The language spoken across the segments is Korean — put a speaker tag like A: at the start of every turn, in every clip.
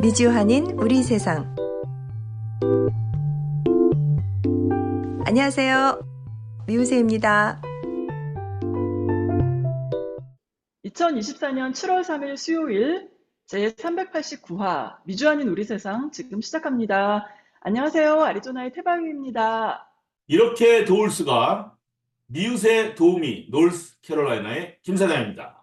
A: 미주한인 우리 세상. 안녕하세요. 미우새입니다.
B: 2024년 7월 3일 수요일 제389화 미주아닌 우리 세상 지금 시작합니다. 안녕하세요. 아리조나의 태방입니다.
C: 이렇게 도울 수가 미우새 도우미 노스캐롤라이나의 김 사장입니다.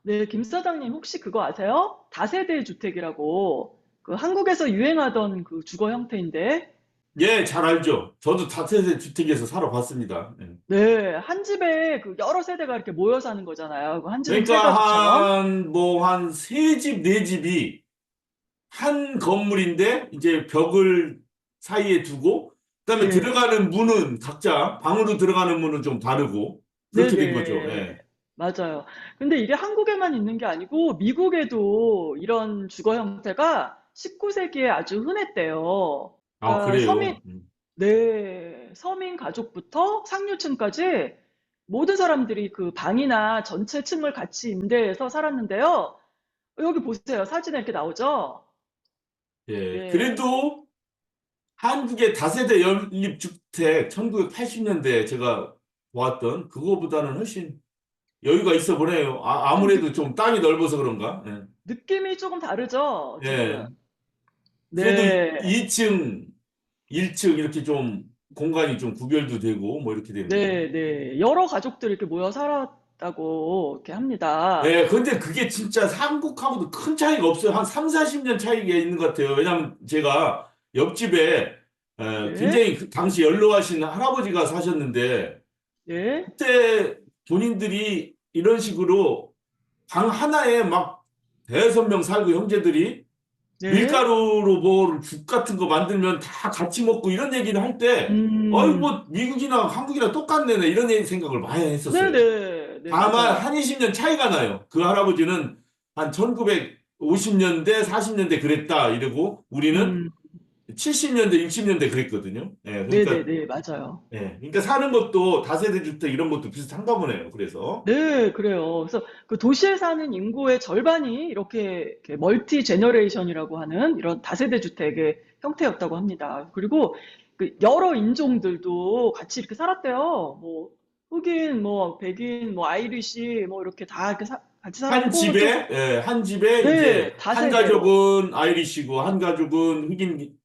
B: 네, 김 사장님 혹시 그거 아세요? 다세대 주택이라고 그 한국에서 유행하던 그 주거 형태인데
C: 예, 잘 알죠. 저도 다세대 주택에서 살아봤습니다. 예.
B: 네, 한 집에 그 여러 세대가 이렇게 모여 사는 거잖아요. 그 한 집은 세 가족처럼.
C: 그러니까 한 세 집, 네 집이 한 건물인데 이제 벽을 사이에 두고 그다음에
B: 네,
C: 들어가는 문은 각자 방으로 들어가는 문은 좀 다르고 그렇게 된 거죠.
B: 네네.
C: 예.
B: 맞아요. 근데 이게 한국에만 있는 게 아니고 미국에도 이런 주거 형태가 19세기에 아주 흔했대요.
C: 아,
B: 그러니까
C: 그래요.
B: 네, 서민 가족부터 상류층까지 모든 사람들이 그 방이나 전체 층을 같이 임대해서 살았는데요. 여기 보세요. 사진에 이렇게 나오죠?
C: 예.
B: 네.
C: 그래도 한국의 다세대 연립주택 1980년대 제가 보았던 그거보다는 훨씬 여유가 있어 보네요.
B: 좀
C: 아무래도 좀 땅이 넓어서 그런가? 예.
B: 느낌이 조금 다르죠?
C: 예.
B: 지금.
C: 그래도
B: 네.
C: 2층, 1층 이렇게 좀 공간이 좀 구별도 되고 뭐 이렇게 되네요.
B: 네, 네. 여러 가족들이 이렇게 모여 살았다고 이렇게 합니다.
C: 예, 근데 그게 진짜 한국하고도 큰 차이가 없어요. 한 3, 40년 차이가 있는 것 같아요. 왜냐면 제가 옆집에
B: 네,
C: 굉장히 그 당시 연로하신 할아버지가 사셨는데
B: 네,
C: 그때 본인들이 이런 식으로 방 하나에 막 대여섯 명 살고 형제들이
B: 네.
C: 밀가루로 뭐 죽 같은 거 만들면 다 같이 먹고 이런 얘기를 할 때, 어이
B: 음,
C: 뭐 미국이나 한국이나 똑같네 이런 생각을 많이
B: 네,
C: 했었어요.
B: 네, 네,
C: 다만
B: 맞아요.
C: 한 20년 차이가 나요. 그 할아버지는 한 1950년대, 40년대 그랬다 이러고 우리는
B: 음,
C: 70년대, 60년대 그랬거든요. 예,
B: 네, 네,
C: 그러니까
B: 네, 맞아요.
C: 사는 것도 다세대 주택 이런 것도 비슷한가 보네요. 그래서
B: 네, 그래요. 그래서 그 도시에 사는 인구의 절반이 이렇게 멀티 제너레이션이라고 하는 이런 다세대 주택의 형태였다고 합니다. 그리고 그 여러 인종들도 같이 이렇게 살았대요. 뭐 흑인, 뭐 백인, 뭐 아이리시, 뭐 이렇게 다 이렇게 같이 살았고 또
C: 한 집에 이제
B: 네,
C: 한
B: 다세대로.
C: 가족은 아이리시고 한 가족은 흑인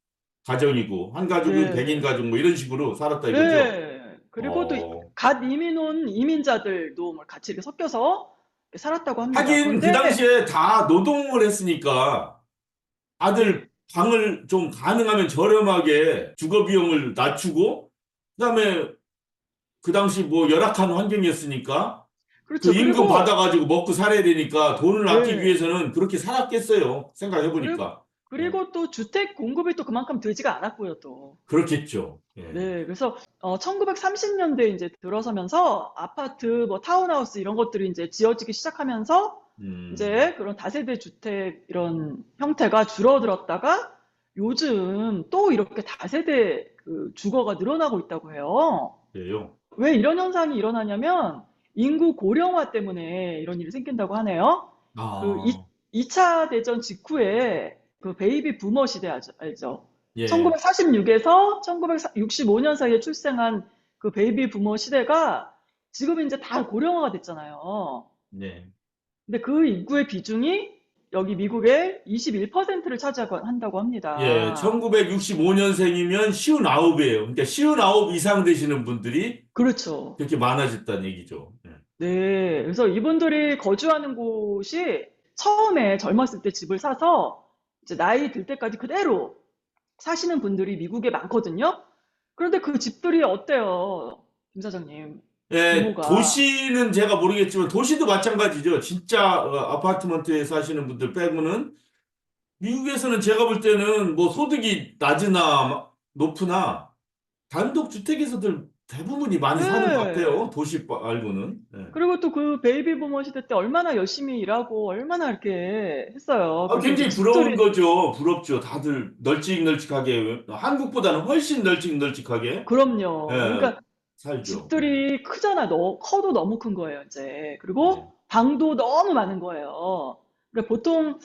C: 가정이고 한 가족은 백인
B: 네.
C: 가족 뭐 이런 식으로 살았다 이거죠.
B: 네. 그리고 또
C: 어.
B: 갓 이민 온 이민자들도 뭐 같이 이렇게 섞여서 살았다고 합니다.
C: 하긴 그
B: 그런데
C: 당시에 다 노동을 했으니까
B: 네.
C: 다들 방을 좀 가능하면 저렴하게 주거 비용을 낮추고 그다음에 그 당시 뭐 열악한 환경이었으니까 그
B: 그렇죠.
C: 임금
B: 그리고
C: 받아가지고 먹고 살아야 되니까 돈을 아끼기
B: 네.
C: 위해서는 그렇게 살았겠어요. 생각해
B: 그리고
C: 보니까. 예.
B: 그리고 또 주택 공급이 또 그만큼 되지가 않았고요, 또.
C: 그렇겠죠. 예.
B: 네. 그래서 1930년대 이제 들어서면서 아파트 뭐 타운하우스 이런 것들이 이제 지어지기 시작하면서
C: 음.
B: 이제 그런 다세대 주택 이런 형태가 줄어들었다가 요즘 또 이렇게 다세대 그 주거가 늘어나고 있다고 해요.
C: 그래요.
B: 왜 이런 현상이 일어나냐면 인구 고령화 때문에 이런 일이 생긴다고 하네요. 그
C: 아,
B: 2차 대전 직후에 그 베이비 부머 시대 알죠?
C: 예.
B: 1946에서 1965년 사이에 출생한 그 베이비 부머 시대가 지금 이제 다 고령화가 됐잖아요.
C: 네.
B: 근데 그 인구의 비중이 여기 미국의 21%를 차지한다고
C: 예,
B: 합니다.
C: 1965년생이면 59이에요. 그러니까 59 이상 되시는 분들이
B: 그렇죠.
C: 그렇게 많아졌다는 얘기죠. 예.
B: 네, 그래서 이분들이 거주하는 곳이 처음에 젊었을 때 집을 사서 이제 나이 들 때까지 그대로 사시는 분들이 미국에 많거든요. 그런데 그 집들이 어때요, 김 사장님?
C: 예,
B: 규모가.
C: 도시는 제가 모르겠지만 도시도 마찬가지죠. 진짜 아파트먼트에 사시는 분들 빼고는 미국에서는 제가 볼 때는 뭐 소득이 낮으나 높으나 단독 주택에서들 대부분이 많이 사는 것
B: 네.
C: 같아요. 도시 말고는. 예.
B: 그리고 또 그 베이비 부머 시대 때 얼마나 열심히 일하고 얼마나 이렇게 했어요. 그리고 이제
C: 굉장히 부러운
B: 집들이,
C: 거죠. 부럽죠. 다들 널찍널찍하게, 한국보다는 훨씬 널찍널찍하게,
B: 그럼요.
C: 예,
B: 그러니까
C: 살죠.
B: 집들이 크잖아. 커도 너무 큰 거예요, 이제.
C: 예.
B: 그리고 방도 너무 많은 거예요. 그러니까 보통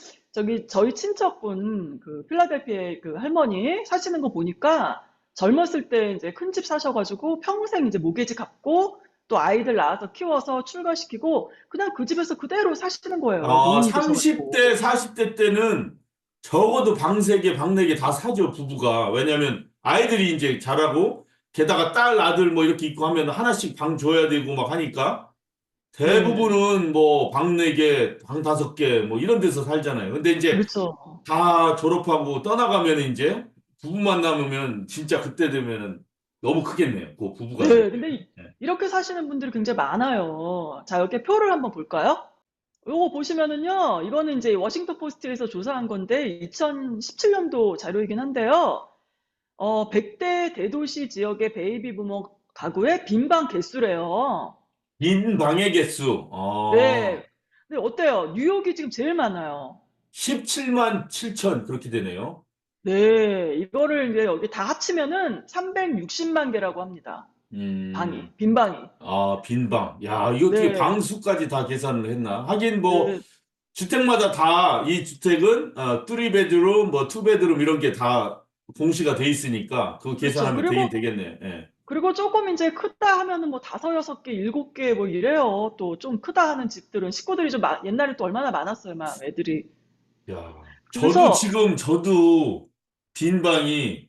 B: 저희 친척분 그 필라델피아의 그 할머니 사시는 거 보니까 젊었을 때 이제 큰 집 사셔가지고 평생 이제 모기지 갚고 또 아이들 낳아서 키워서 출가시키고 그냥 그 집에서 그대로 사시는 거예요. 노인이
C: 30대,
B: 되셔가지고.
C: 40대 때는 적어도 방 3개, 방 4개 다 사죠, 부부가. 왜냐면 아이들이 이제 자라고, 게다가 딸, 아들 뭐 이렇게 있고 하면 하나씩 방 줘야 되고 막 하니까
B: 네,
C: 대부분은 뭐 방 4개, 방 5개 뭐 이런 데서 살잖아요. 근데 이제
B: 그렇죠.
C: 다 졸업하고 떠나가면 이제 부부만 남으면 진짜 그때 되면은 너무 크겠네요. 그 부부가 될
B: 네,
C: 때.
B: 근데
C: 네.
B: 이렇게 사시는 분들이 굉장히 많아요. 자, 여기 표를 한번 볼까요? 요거 보시면은요, 이거는 이제 워싱턴 포스트에서 조사한 건데, 2017년도 자료이긴 한데요. 100대 대도시 지역의 베이비 부머 가구의 빈방 개수래요.
C: 빈 방의 개수,
B: 네. 근데 어때요? 뉴욕이 지금 제일 많아요.
C: 17만 7천 그렇게 되네요.
B: 네. 이거를 이제 여기 다 합치면은 360만 개라고 합니다.
C: 음.
B: 빈방이.
C: 빈방. 야, 이거 어떻게
B: 네.
C: 방수까지 다 계산을 했나? 하긴 뭐
B: 네.
C: 주택마다 다 이 주택은 3베드룸, 뭐 2베드룸 이런 게 다 공시가 돼 있으니까 그거
B: 그렇죠.
C: 계산하면 되긴 되겠네. 예.
B: 그리고 조금 이제 크다 하면은 뭐 다섯, 여섯 개, 일곱 개 뭐 이래요. 또 좀 크다 하는 집들은 식구들이 좀 옛날에 또 얼마나 많았어요, 막 애들이.
C: 야,
B: 그래서
C: 저도 빈 방이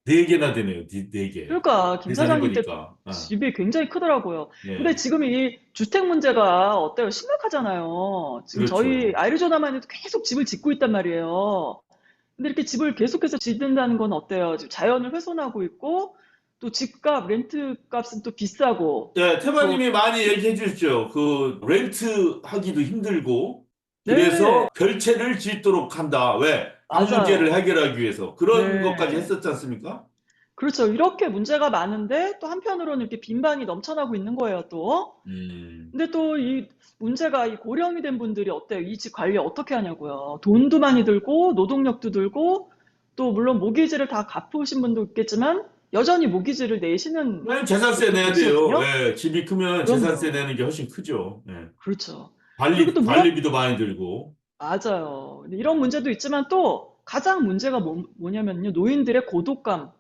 C: 4개나 되네요. 4개.
B: 그러니까 김
C: 계산해
B: 사장님 때
C: 보니까.
B: 집이 굉장히 크더라고요. 근데
C: 예.
B: 지금 이 주택 문제가 어때요? 심각하잖아요. 지금 저희
C: 그렇죠.
B: 아리조나만 해도 계속 집을 짓고 있단 말이에요. 근데 이렇게 집을 계속해서 짓는다는 건 어때요? 지금 자연을 훼손하고 있고 또 집값, 렌트 값은 또 비싸고
C: 예,
B: 또
C: 태바님이 많이 얘기해 주셨죠. 그 렌트 하기도 힘들고
B: 네,
C: 그래서 별채를 짓도록 한다. 왜? 방 문제를
B: 맞아요.
C: 해결하기 위해서 그런 것까지
B: 네.
C: 했었지 않습니까?
B: 그렇죠. 이렇게 문제가 많은데 또 한편으로는 이렇게 빈방이 넘쳐나고 있는 거예요, 또.
C: 음,
B: 근데 또 이 문제가 이 고령이 된 분들이 어때요? 이 집 관리 어떻게 하냐고요. 돈도 많이 들고 노동력도 들고 또 물론 모기지를 다 갚으신 분도 있겠지만 여전히 모기지를 내시는
C: 왜 재산세
B: 곳도
C: 내야 돼요?
B: 계시거든요.
C: 예, 집이 크면 재산세
B: 그럼요.
C: 내는 게 훨씬 크죠. 예.
B: 그렇죠. 그리고 또
C: 관리비도 많이 들고.
B: 맞아요. 근데 이런 문제도 있지만 또 가장 문제가 뭐냐면요. 노인들의 고독감.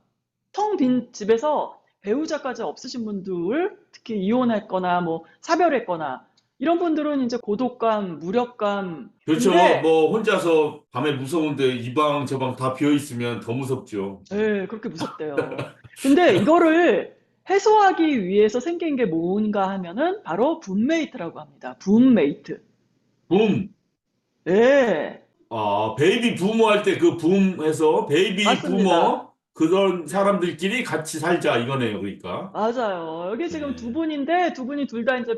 B: 텅 빈 집에서 배우자까지 없으신 분들, 특히 이혼했거나 뭐 사별했거나 이런 분들은 이제 고독감, 무력감.
C: 그렇죠.
B: 근데
C: 뭐 혼자서 밤에 무서운데 이 방 저 방 다 비어 있으면 더 무섭죠.
B: 예, 그렇게 무섭대요. 근데 이거를 해소하기 위해서 생긴 게 뭔가 하면은 바로 붐메이트라고 합니다. 붐메이트.
C: 붐.
B: 예,
C: 베이비 부모 할 때 그 붐해서 베이비
B: 맞습니다.
C: 부모 그런 사람들끼리 같이 살자 이거네요. 그러니까.
B: 맞아요. 여기 지금 두
C: 네.
B: 분인데 두 분이 둘 다 이제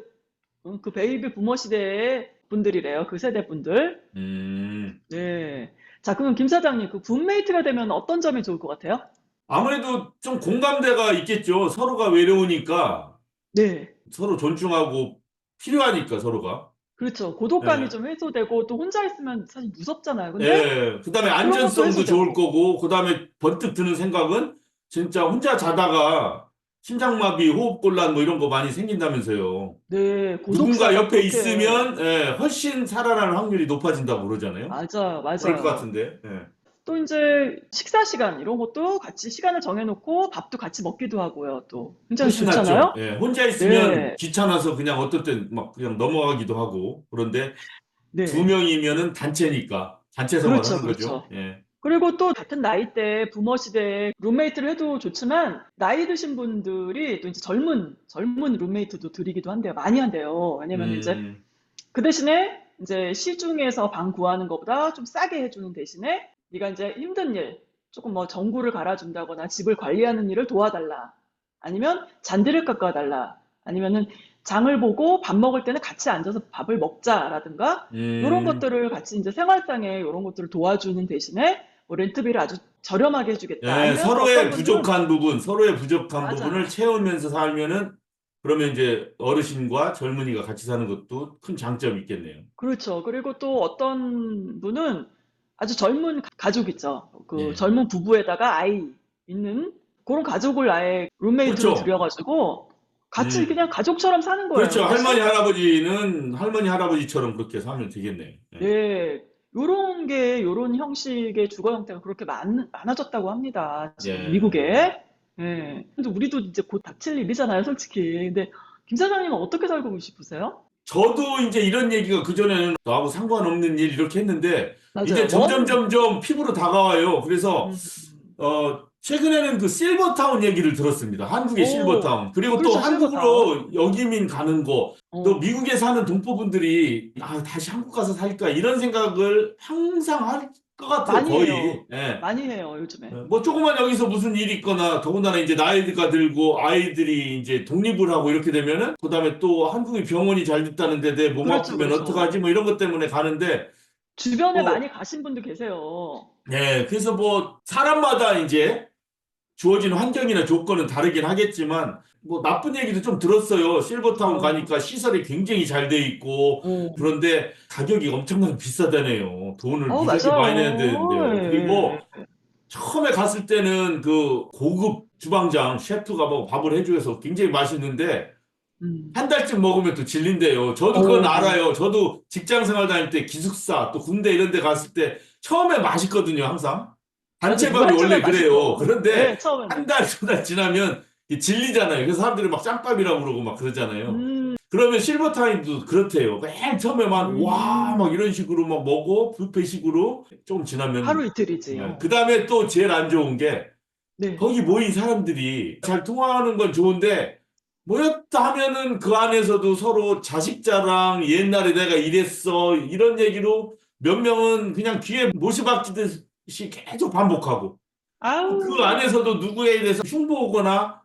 B: 그 베이비 부머 시대의 분들이래요. 그 세대 분들.
C: 음,
B: 네. 자, 그럼 김 사장님, 그 붐메이트가 되면 어떤 점이 좋을 것 같아요?
C: 아무래도 좀 공감대가 있겠죠. 서로가 외로우니까
B: 네.
C: 서로 존중하고 필요하니까 서로가.
B: 그렇죠. 고독감이
C: 예.
B: 좀 해소되고 또 혼자 있으면 사실 무섭잖아요. 근데
C: 예. 그다음에
B: 그런 것도
C: 안전성도 좋을
B: 해소되고.
C: 거고 그다음에 번뜩 드는 생각은 진짜 혼자 자다가 심장마비, 호흡곤란 뭐 이런 거 많이 생긴다면서요.
B: 네.
C: 누군가
B: 고독사가
C: 옆에
B: 그렇게
C: 있으면 훨씬 살아날 확률이 높아진다고 그러잖아요.
B: 맞아요.
C: 그럴 것
B: 맞아요.
C: 같은데. 예.
B: 또 이제 식사 시간 이런 것도 같이 시간을 정해놓고 밥도 같이 먹기도 하고요. 또 굉장히
C: 훨씬 낫죠.
B: 좋잖아요.
C: 예. 혼자 있으면
B: 네.
C: 귀찮아서 그냥 어떨 땐 막 그냥 넘어가기도 하고. 그런데 두
B: 네.
C: 명이면은 단체니까 단체
B: 그렇죠.
C: 생활하는 거죠.
B: 그렇죠.
C: 예.
B: 그리고 또 같은 나이대 부모 시대에 룸메이트를 해도 좋지만 나이 드신 분들이 또 이제 젊은 룸메이트도 드리기도 한대요. 많이 한대요. 왜냐면 이제
C: 음,
B: 그 대신에 이제 시중에서 방 구하는 것보다 좀 싸게 해주는 대신에 네가 이제 힘든 일, 조금 뭐 전구를 갈아준다거나 집을 관리하는 일을 도와달라. 아니면 잔디를 깎아달라. 아니면은 장을 보고 밥 먹을 때는 같이 앉아서 밥을 먹자라든가 이런
C: 음.
B: 것들을 같이 이제 생활상에 이런 것들을 도와주는 대신에 뭐 렌트비를 아주 저렴하게 해주겠다.
C: 예,
B: 아니면 또 어떤 분들은
C: 서로의 부족한 부분을
B: 맞아요.
C: 채우면서 살면은 그러면 이제 어르신과 젊은이가 같이 사는 것도 큰 장점이 있겠네요.
B: 그렇죠. 그리고 또 어떤 분은 아주 젊은 가족 있죠. 그
C: 예.
B: 젊은 부부에다가 아이 있는 그런 가족을 아예 룸메이트로
C: 그렇죠.
B: 들여가지고 같이
C: 음.
B: 그냥 가족처럼 사는 거예요.
C: 그렇죠.
B: 그러니까
C: 할머니, 할아버지는 할머니, 할아버지처럼 그렇게 살면 되겠네요. 예.
B: 네, 요런 형식의 주거 형태가 그렇게 많아졌다고 합니다. 지금
C: 예.
B: 미국에. 예. 근데 우리도 이제 곧 닥칠 일이잖아요, 솔직히. 근데 김 사장님은 어떻게 살고 싶으세요?
C: 저도 이제 이런 얘기가 그전에는 나하고 상관없는 일 이렇게 했는데, 이제
B: 맞아요.
C: 점점 피부로 다가와요. 그래서,
B: 음,
C: 최근에는 그 실버타운 얘기를 들었습니다. 한국의
B: 오,
C: 실버타운. 그리고 또
B: 그렇죠, 실버타운.
C: 한국으로 역이민 가는 거, 또
B: 어,
C: 미국에 사는 동포분들이, 아, 다시 한국 가서 살까, 이런 생각을 항상 할 것 같아요,
B: 많이
C: 거의.
B: 해요.
C: 예.
B: 많이 해요, 요즘에.
C: 뭐 조그만 여기서 무슨 일이 있거나 더군다나 이제 나이가 들고 아이들이 이제 독립을 하고 이렇게 되면은 그다음에 또 한국이 병원이 잘 됐다는데 내 몸
B: 그렇죠,
C: 아프면
B: 그렇죠.
C: 어떡하지 뭐 이런 것 때문에 가는데
B: 주변에
C: 뭐
B: 많이 가신 분들 계세요.
C: 네, 그래서 뭐 사람마다 이제 주어진 환경이나 조건은 다르긴 하겠지만 뭐 나쁜 얘기도 좀 들었어요. 실버타운
B: 어,
C: 가니까 시설이 굉장히 잘 돼 있고
B: 어,
C: 그런데 가격이 엄청나게 비싸다네요. 돈을 무지하게 많이 내야
B: 맞아요.
C: 되는데요. 그리고
B: 예.
C: 처음에 갔을 때는 그 고급 주방장 셰프가 뭐 밥을 해줘서 굉장히 맛있는데
B: 음,
C: 한 달쯤 먹으면 또 질린대요. 저도 그건
B: 어,
C: 알아요. 저도 직장 생활 다닐 때 기숙사 또 군대 이런 데 갔을 때 처음에 맛있거든요, 항상.
B: 맞아.
C: 단체밥이
B: 무한정은
C: 원래 그래요.
B: 맛있어.
C: 그런데
B: 예,
C: 한
B: 처음에는.
C: 달, 두 달 지나면 이게 질리잖아요. 그래서 사람들이 막 짬밥이라고 그러고 막 그러잖아요.
B: 음,
C: 그러면 실버타임도 그렇대요. 맨 처음에만 와, 막
B: 음,
C: 이런 식으로 막 먹어. 뷔페식으로. 조금 지나면
B: 하루 이틀이지.
C: 그 다음에 또 제일 안 좋은 게
B: 네.
C: 거기 모인 사람들이 잘 통화하는 건 좋은데 모였다 하면은 그 안에서도 서로 자식 자랑, 옛날에 내가 이랬어, 이런 얘기로 몇 명은 그냥 귀에 못이 박히듯이 계속 반복하고 그
B: 아우,
C: 안에서도 누구에 대해서 흉보거나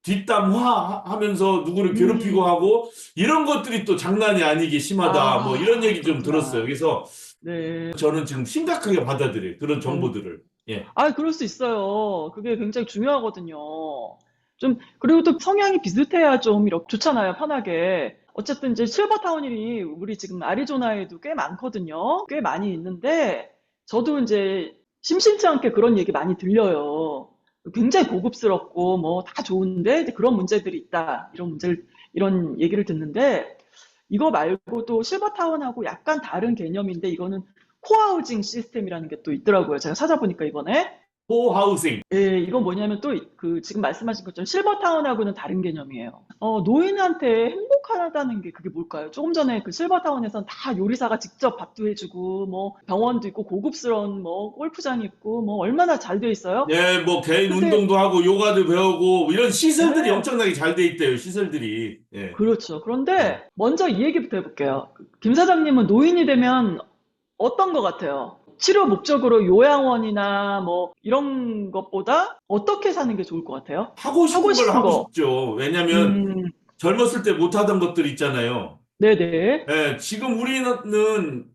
C: 뒷담화하면서 누구를 괴롭히고
B: 음,
C: 하고 이런 것들이 또 장난이 아니게 심하다. 뭐 이런
B: 아,
C: 얘기 좀 들었어요.
B: 그렇구나.
C: 그래서
B: 네.
C: 저는 지금 심각하게 받아들여요. 그런
B: 어,
C: 정보들을. 예.
B: 그럴 수 있어요. 그게 굉장히 중요하거든요. 좀, 그리고 또 성향이 비슷해야 좀 이렇게 좋잖아요, 편하게. 어쨌든 이제 실버타운이 우리 지금 애리조나에도 꽤 많거든요. 꽤 많이 있는데, 저도 이제 심심치 않게 그런 얘기 많이 들려요. 굉장히 고급스럽고 뭐 다 좋은데 이제 그런 문제들이 있다. 이런 얘기를 듣는데, 이거 말고도 실버타운하고 약간 다른 개념인데, 이거는 코하우징 시스템이라는 게 또 있더라고요. 제가 찾아보니까 이번에.
C: 호하우싱.
B: 예, 이건 뭐냐면 또 그 지금 말씀하신 것처럼 실버타운하고는 다른 개념이에요. 노인한테 행복하다는 게 그게 뭘까요? 조금 전에 그 실버타운에선 다 요리사가 직접 밥도 해주고 뭐 병원도 있고 고급스러운 뭐 골프장이 있고 뭐 얼마나 잘 돼 있어요?
C: 예, 뭐 개인
B: 근데
C: 운동도 하고 요가도 배우고 뭐 이런 시설들이
B: 예,
C: 엄청나게 잘 돼 있대요. 시설들이. 예.
B: 그렇죠.
C: 예.
B: 그런데 먼저 이 얘기부터 해볼게요. 김 사장님은 노인이 되면 어떤 것 같아요? 치료 목적으로 요양원이나 뭐 이런 것보다 어떻게 사는 게 좋을 것 같아요?
C: 하고
B: 하고
C: 싶은 걸
B: 싶은
C: 하고
B: 거.
C: 싶죠. 왜냐면
B: 음,
C: 젊었을 때 못 하던 것들 있잖아요.
B: 네네.
C: 예, 지금 우리는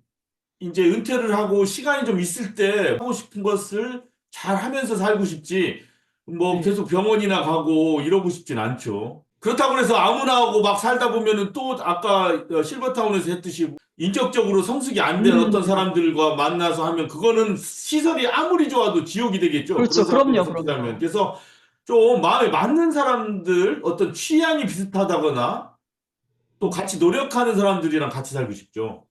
C: 이제 은퇴를 하고 시간이 좀 있을 때 하고 싶은 것을 잘 하면서 살고 싶지, 뭐
B: 네.
C: 계속 병원이나 가고 이러고 싶진 않죠. 그렇다고 해서 아무나 하고 막 살다 보면은 또 아까 실버타운에서 했듯이 인격적으로 성숙이 안 된 어떤
B: 음,
C: 사람들과 만나서 하면 그거는 시설이 아무리 좋아도 지옥이 되겠죠. 그런
B: 그렇죠.
C: 사람들과
B: 그럼요,
C: 섞이다 면.
B: 그럼요.
C: 그래서 좀 마음에 맞는 사람들, 어떤 취향이 비슷하다거나 또 같이 노력하는 사람들이랑 같이 살고 싶죠.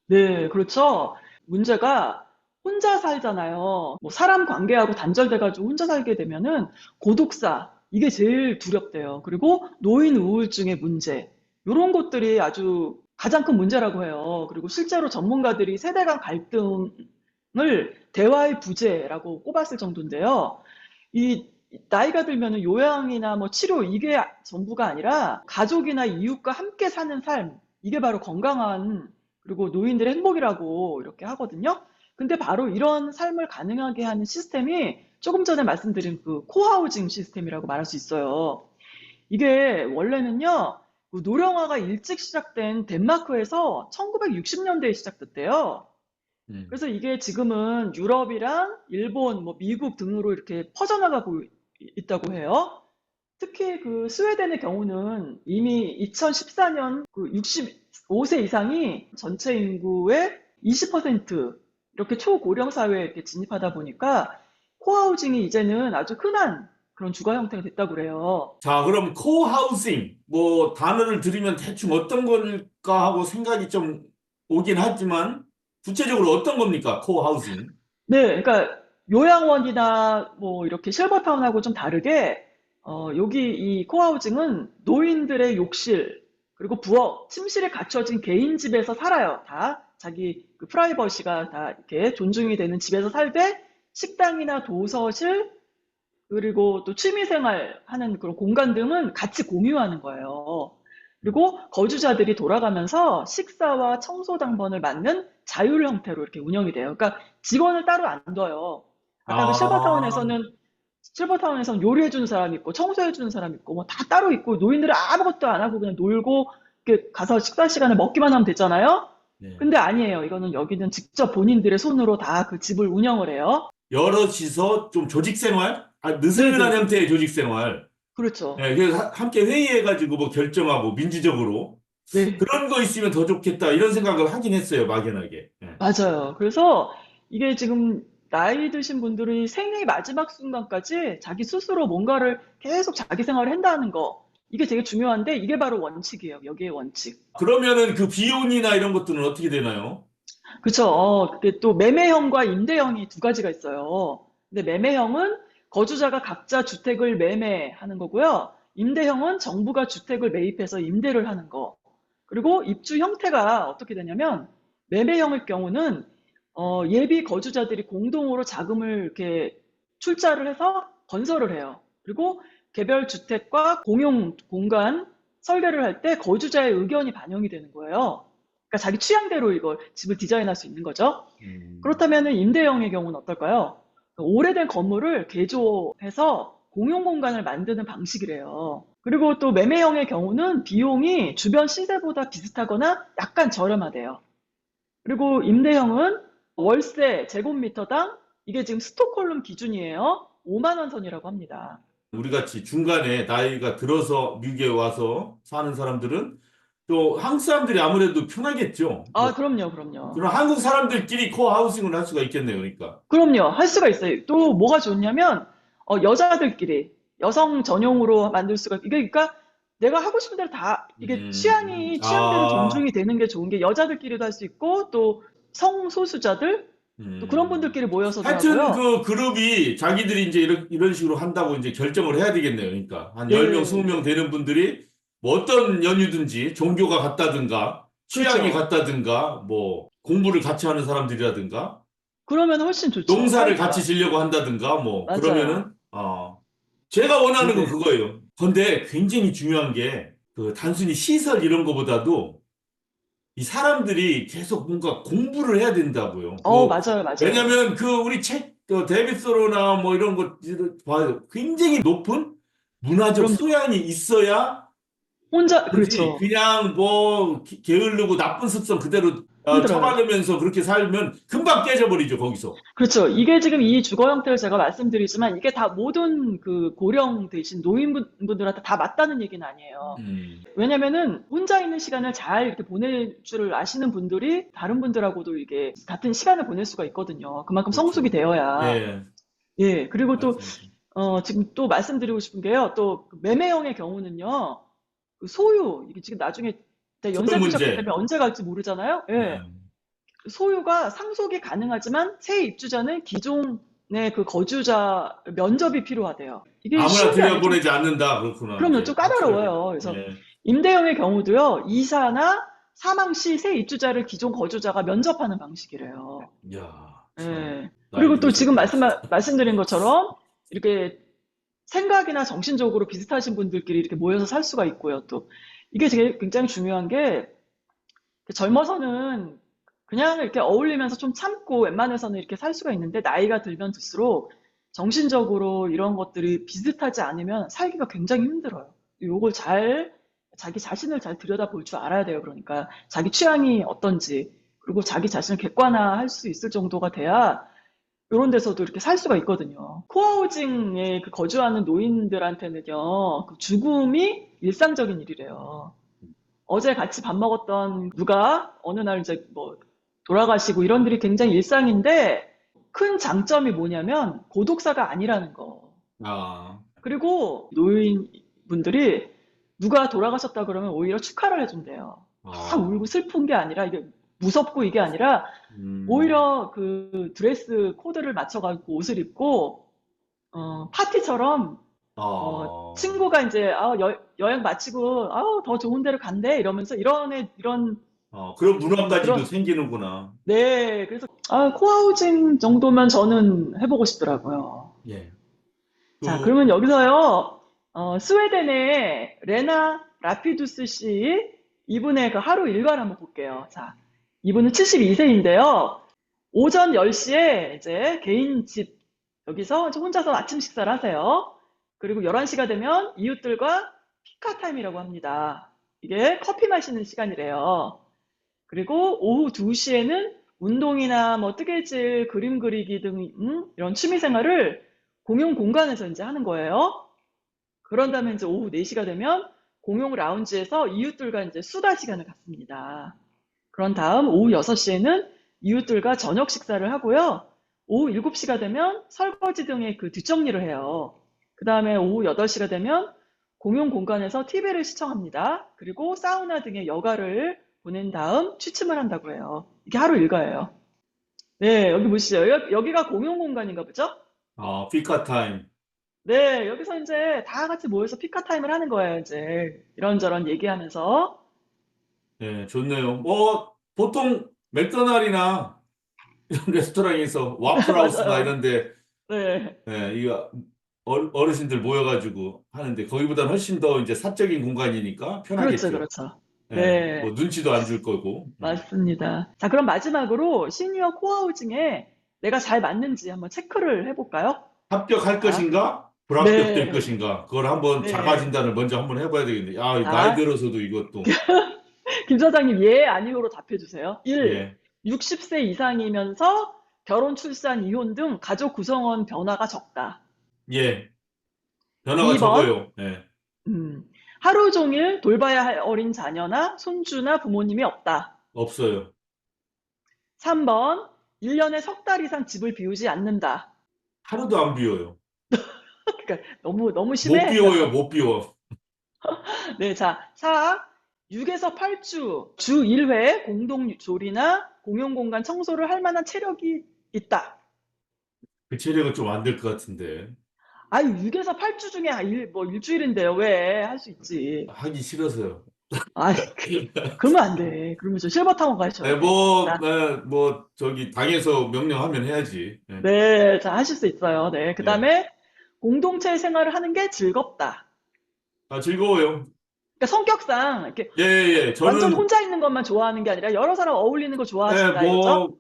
B: 네, 그렇죠. 문제가 혼자 살잖아요. 뭐 사람 관계하고 단절돼가지고 혼자 살게 되면은 고독사, 이게 제일 두렵대요. 그리고 노인 우울증의 문제, 이런 것들이 아주 가장 큰 문제라고 해요. 그리고 실제로 전문가들이 세대 간 갈등을 대화의 부재라고 꼽았을 정도인데요. 이 나이가 들면은 요양이나 뭐 치료 이게 전부가 아니라 가족이나 이웃과 함께 사는 삶, 이게 바로 건강한 그리고 노인들의 행복이라고 이렇게 하거든요. 근데 바로 이런 삶을 가능하게 하는 시스템이 조금 전에 말씀드린 그 코하우징 시스템이라고 말할 수 있어요. 이게 원래는요, 그 노령화가 일찍 시작된 덴마크에서 1960년대에 시작됐대요.
C: 음.
B: 그래서 이게 지금은 유럽이랑 일본, 뭐 미국 등으로 이렇게 퍼져나가고 있다고 해요. 특히 그 스웨덴의 경우는 이미 2014년 그 65세 이상이 전체 인구의 20% 이렇게 초고령 사회에 이렇게 진입하다 보니까 코하우징이 이제는 아주 흔한 그런 주거 형태가 됐다고 그래요.
C: 자, 그럼 코하우싱, 뭐, 단어를 들으면 대충 어떤 걸까 하고 생각이 좀 오긴 하지만, 구체적으로 어떤 겁니까? 코하우싱.
B: 네, 그러니까 요양원이나 뭐 이렇게 실버타운하고 좀 다르게 여기 이 코하우징은 노인들의 욕실 그리고 부엌, 침실이 갖춰진 개인 집에서 살아요. 다 자기 그 프라이버시가 다 이렇게 존중이 되는 집에서 살되 식당이나 도서실 그리고 또 취미생활 하는 그런 공간 등은 같이 공유하는 거예요. 그리고 거주자들이 돌아가면서 식사와 청소 당번을 맡는 자율 형태로 이렇게 운영이 돼요. 그러니까 직원을 따로 안 둬요. 아까 그
C: 아,
B: 실버타운에서는 요리해주는 사람 있고 청소해주는 사람 있고 뭐 다 따로 있고 노인들은 아무것도 안 하고 그냥 놀고 이렇게 가서 식사 시간에 먹기만 하면 되잖아요.
C: 네.
B: 근데 아니에요. 이거는 여기는 직접 본인들의 손으로 다 그 집을 운영을 해요.
C: 여럿이서 좀 조직 생활? 느슨한
B: 네네.
C: 형태의 조직 생활.
B: 그렇죠.
C: 네, 그래서 함께 회의해가지고 뭐 결정하고 민주적으로
B: 네.
C: 그런 거 있으면 더 좋겠다 이런 생각을 하긴 했어요, 막연하게. 네.
B: 맞아요. 그래서 이게 지금 나이 드신 분들이 생의 마지막 순간까지 자기 스스로 뭔가를 계속 자기 생활을 한다는 거. 이게 되게 중요한데 이게 바로 원칙이에요. 여기의 원칙.
C: 그러면은 그 비용이나 이런 것들은 어떻게 되나요?
B: 그쵸. 그게 또 매매형과 임대형이 두 가지가 있어요. 근데 매매형은 거주자가 각자 주택을 매매하는 거고요. 임대형은 정부가 주택을 매입해서 임대를 하는 거. 그리고 입주 형태가 어떻게 되냐면 매매형의 경우는 예비 거주자들이 공동으로 자금을 이렇게 출자를 해서 건설을 해요. 그리고 개별 주택과 공용 공간 설계를 할 때 거주자의 의견이 반영이 되는 거예요. 그러니까 자기 취향대로 이걸 집을 디자인할 수 있는 거죠.
C: 음.
B: 그렇다면 임대형의 경우는 어떨까요? 오래된 건물을 개조해서 공용 공간을 만드는 방식이래요. 그리고 또 매매형의 경우는 비용이 주변 시세보다 비슷하거나 약간 저렴하대요. 그리고 임대형은 월세 제곱미터당 이게 지금 스톡홀름 기준이에요. 5만 원 선이라고 합니다.
C: 우리 같이 중간에 나이가 들어서 미국에 와서 사는 사람들은 또 한국 사람들이 아무래도 편하겠죠.
B: 아, 그럼요, 그럼요.
C: 그럼 한국 사람들끼리 코하우싱을 할 수가 있겠네요, 그러니까.
B: 그럼요. 할 수가 있어요. 또 뭐가 좋냐면 여자들끼리 여성 전용으로 만들 수가 이게 그러니까 내가 하고 싶은 대로 다 이게 취향대로
C: 아,
B: 존중이 되는 게 좋은 게 여자들끼리도 할 수 있고 또 성소수자들 또 그런
C: 음.
B: 분들끼리 모여서도
C: 하여튼
B: 하고요.
C: 그 그룹이 자기들이 이제 이런 식으로 한다고 이제 결정을 해야 되겠네요. 그러니까 한 10명,
B: 네,
C: 20명
B: 네.
C: 되는 분들이 뭐 어떤 연유든지 종교가 같다든가 취향이
B: 그렇죠.
C: 같다든가 뭐 공부를 같이 하는 사람들이라든가
B: 그러면 훨씬 좋죠.
C: 농사를 같이
B: 사이가.
C: 지려고 한다든가 뭐
B: 맞아요.
C: 그러면은 제가 원하는 건
B: 네네.
C: 그거예요. 근데 굉장히 중요한 게 그 단순히 시설 이런 거보다도 이 사람들이 계속 뭔가 공부를 해야 된다고요.
B: 맞아요, 맞아요.
C: 왜냐면 그 우리 데이비드 소로나 뭐 이런 것들을 봐요. 굉장히 높은 문화적
B: 그럼요.
C: 소양이 있어야
B: 혼자,
C: 그지
B: 그렇죠.
C: 그냥 뭐 게으르고 나쁜 습성 그대로
B: 힘들어요.
C: 처바르면서 그렇게 살면 금방 깨져버리죠, 거기서.
B: 그렇죠. 이게 지금 이 주거 형태를 제가 말씀드리지만 이게 다 모든 그 고령 되신 노인분들한테 다 맞다는 얘기는 아니에요.
C: 음.
B: 왜냐면은 혼자 있는 시간을 잘 이렇게 보낼 줄 아시는 분들이 다른 분들하고도 이게 같은 시간을 보낼 수가 있거든요. 그만큼 성숙이
C: 그렇죠.
B: 되어야.
C: 예,
B: 예. 그리고 또,
C: 맞습니다.
B: 지금 또 말씀드리고 싶은 게요. 또 매매형의 경우는요. 그 소유, 이게 지금 나중에
C: 소유
B: 연쇄 부적기
C: 문제.
B: 때문에 언제 갈지 모르잖아요. 예.
C: 예.
B: 소유가 상속이 가능하지만 새 입주자는 기존의 그 거주자 면접이 필요하대요. 이게
C: 아무나
B: 쉬운 게 아니에요.
C: 들여보내지 않는다. 그렇구나,
B: 그럼요. 좀
C: 이제. 확실하게.
B: 까다로워요. 그래서
C: 예.
B: 임대형의 경우도요. 이사나 사망 시 새 입주자를 기존 거주자가 면접하는 방식이래요.
C: 이야, 참.
B: 예.
C: 나이
B: 그리고 또
C: 들어서
B: 지금
C: 그래, 진짜.
B: 말씀드린 것처럼 이렇게 생각이나 정신적으로 비슷하신 분들끼리 이렇게 모여서 살 수가 있고요. 또 이게 되게 굉장히 중요한 게 젊어서는 그냥 이렇게 어울리면서 좀 참고 웬만해서는 이렇게 살 수가 있는데 나이가 들면 들수록 정신적으로 이런 것들이 비슷하지 않으면 살기가 굉장히 힘들어요. 요걸 자기 자신을 잘 들여다볼 줄 알아야 돼요. 그러니까 자기 취향이 어떤지, 그리고 자기 자신을 객관화할 수 있을 정도가 돼야 이런 데서도 이렇게 살 수가 있거든요. 코하우징에 그 거주하는 노인들한테는요, 그 죽음이 일상적인 일이래요. 어제 같이 밥 먹었던 누가 어느 날 이제 뭐 돌아가시고 이런 들이 굉장히 일상인데 큰 장점이 뭐냐면 고독사가 아니라는 거.
C: 아,
B: 그리고 노인분들이 누가 돌아가셨다 그러면 오히려 축하를 해준대요. 막 울고
C: 아,
B: 슬픈 게 아니라 이게 무섭고 이게 아니라
C: 음,
B: 오히려 그 드레스 코드를 맞춰가지고 옷을 입고 파티처럼
C: 아,
B: 친구가 이제 여행 마치고 더 좋은 데를 간대 이러면서 이런
C: 그런 문화까지도
B: 그런
C: 생기는구나.
B: 네 그래서 코하우징 정도면 저는 해보고 싶더라고요.
C: 예.
B: 자
C: 그,
B: 그러면 여기서요 스웨덴의 레나 라피두스 씨 이분의 그 하루 일과를 한번 볼게요. 자 이분은 72세인데요. 오전 10시에 이제 개인 집 여기서 이제 혼자서 아침 식사를 하세요. 그리고 11시가 되면 이웃들과 피카 타임이라고 합니다. 이게 커피 마시는 시간이래요. 그리고 오후 2시에는 운동이나 뭐 뜨개질, 그림 그리기 등 이런 취미 생활을 공용 공간에서 이제 하는 거예요. 그런 다음에 이제 오후 4시가 되면 공용 라운지에서 이웃들과 이제 수다 시간을 갖습니다. 그런 다음 오후 6시에는 이웃들과 저녁 식사를 하고요. 오후 7시가 되면 설거지 등의 그 뒷정리를 해요. 그 다음에 오후 8시가 되면 공용 공간에서 TV를 시청합니다. 그리고 사우나 등의 여가를 보낸 다음 취침을 한다고 해요. 이게 하루 일과예요. 네, 여기 보시죠. 여기가 공용 공간인가 보죠?
C: 피카 타임.
B: 네, 여기서 이제 다 같이 모여서 피카 타임을 하는 거예요. 이제 이런저런 얘기하면서.
C: 예, 좋네요. 보통 맥도날이나 이런 레스토랑에서 와플하우스나
B: 맞아요.
C: 이런데,
B: 네,
C: 예, 이거 어르신들 모여가지고 하는데, 거기보다는 훨씬 더 이제 사적인 공간이니까
B: 그렇죠,
C: 편하겠죠.
B: 그렇죠.
C: 예, 뭐
B: 네.
C: 눈치도 안 줄 거고.
B: 맞습니다. 자, 그럼 마지막으로 시니어 코하우징에 내가 잘 맞는지 한번 체크를 해볼까요?
C: 합격할
B: 자,
C: 것인가? 불합격될
B: 네,
C: 것인가? 그걸 한번 자가
B: 네.
C: 진단을 먼저 한번 해봐야 되겠네. 나이
B: 자,
C: 들어서도 이것도.
B: 김 사장님, 예, 아니요로 답해주세요. 1.
C: 예,
B: 60세 이상이면서 결혼, 출산, 이혼 등 가족 구성원 변화가 적다.
C: 예, 변화가
B: 2번,
C: 적어요. 예,
B: 하루 종일 돌봐야 할 어린 자녀나 손주나 부모님이 없다.
C: 없어요.
B: 3번, 1년에 석 달 이상 집을 비우지 않는다.
C: 하루도 안 비워요.
B: 그러니까 너무
C: 못
B: 심해.
C: 비워요, 못 비워.
B: 네, 자, 4. 6에서 8주, 주 1회 공동 조리나 공용 공간 청소를 할 만한 체력이 있다.
C: 그 체력은 좀 안 될 것 같은데.
B: 아유, 6에서 8주 중에 뭐 일주일인데요. 왜? 할 수 있지.
C: 하기 싫어서요.
B: 아, 그러면 안 돼. 그러면 저 실버타운 가셔야
C: 네,
B: 돼. 자,
C: 저기, 당에서 명령하면 해야지. 예.
B: 네, 자, 하실 수 있어요. 네. 그
C: 예.
B: 다음에 공동체 생활을 하는 게 즐겁다.
C: 즐거워요.
B: 그러니까 성격상 이렇게
C: 예, 예.
B: 완전
C: 저는,
B: 혼자 있는 것만 좋아하는 게 아니라 여러 사람 어울리는 걸
C: 예,
B: 좋아하신다 이거죠?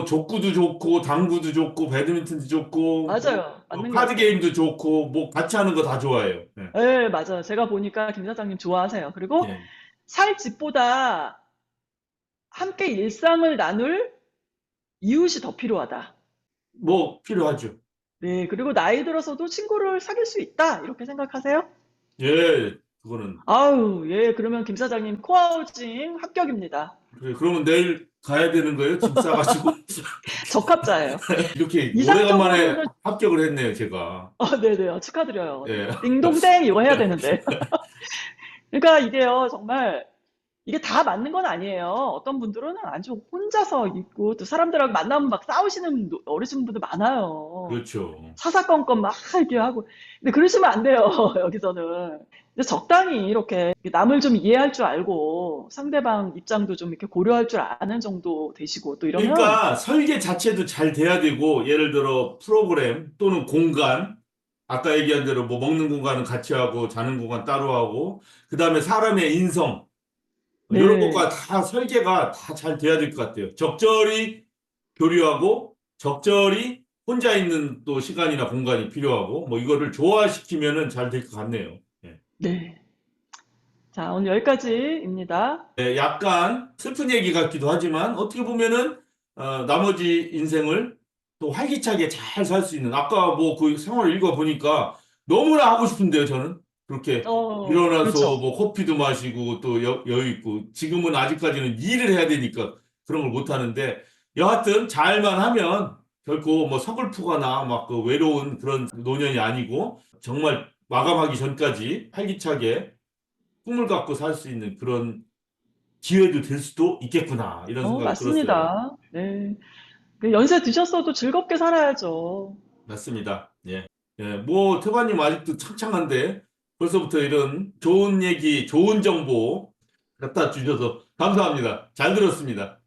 C: 족구도 좋고, 당구도 좋고, 배드민턴도 좋고,
B: 맞아요. 맞는 것
C: 카드
B: 같아요.
C: 게임도 좋고, 같이 하는 거 다 좋아해요. 예.
B: 네, 맞아요. 제가 보니까 김 사장님 좋아하세요. 그리고
C: 예.
B: 살 집보다 함께 일상을 나눌 이웃이 더 필요하다.
C: 필요하죠.
B: 네, 그리고 나이 들어서도 친구를 사귈 수 있다. 이렇게 생각하세요?
C: 예, 그거는.
B: 아우, 예, 그러면 김 사장님 코아우징 합격입니다.
C: 그래, 그러면 내일 가야 되는 거예요? 짐 싸가지고.
B: 적합자예요.
C: 이렇게 오래간만에
B: 이상적으로는,
C: 합격을 했네요, 제가.
B: 네네, 축하드려요.
C: 예.
B: 네. 띵동댕 이거 해야 되는데. 그러니까 이게요, 정말 이게 다 맞는 건 아니에요. 어떤 분들은 아주 혼자서 있고 또 사람들하고 만나면 막 싸우시는 어르신분들 많아요.
C: 그렇죠.
B: 사사건건 막 이렇게 하고. 근데 그러시면 안 돼요, 여기서는. 근데 적당히 이렇게 남을 좀 이해할 줄 알고 상대방 입장도 좀 이렇게 고려할 줄 아는 정도 되시고 또 이러면,
C: 그러니까 설계 자체도 잘 돼야 되고, 예를 들어 프로그램 또는 공간, 아까 얘기한 대로 뭐 먹는 공간은 같이 하고, 자는 공간 따로 하고, 그 다음에 사람의 인성, 이런 것과
B: 네,
C: 다 설계가 다 잘 돼야 될 것 같아요. 적절히 교류하고, 적절히 혼자 있는 또 시간이나 공간이 필요하고, 이거를 조화시키면은 잘 될 것 같네요. 예.
B: 네. 자, 오늘 여기까지입니다.
C: 네, 약간 슬픈 얘기 같기도 하지만 어떻게 보면은 나머지 인생을 또 활기차게 잘 살 수 있는 아까 그 생활을 읽어 보니까 너무나 하고 싶은데요, 저는 그렇게 일어나서
B: 그렇죠.
C: 커피도 마시고 또 여유 있고 지금은 아직까지는 일을 해야 되니까 그런 걸 못 하는데 여하튼 잘만 하면 결코 뭐 서글프거나 막 그 외로운 그런 노년이 아니고 정말 마감하기 전까지 활기차게 꿈을 갖고 살 수 있는 그런 기회도 될 수도 있겠구나 이런 생각이 들었어요.
B: 맞습니다. 네. 그 연세 드셨어도 즐겁게 살아야죠.
C: 맞습니다. 예. 예, 뭐 태관님 아직도 창창한데 벌써부터 이런 좋은 얘기, 좋은 정보 갖다 주셔서 감사합니다. 잘 들었습니다.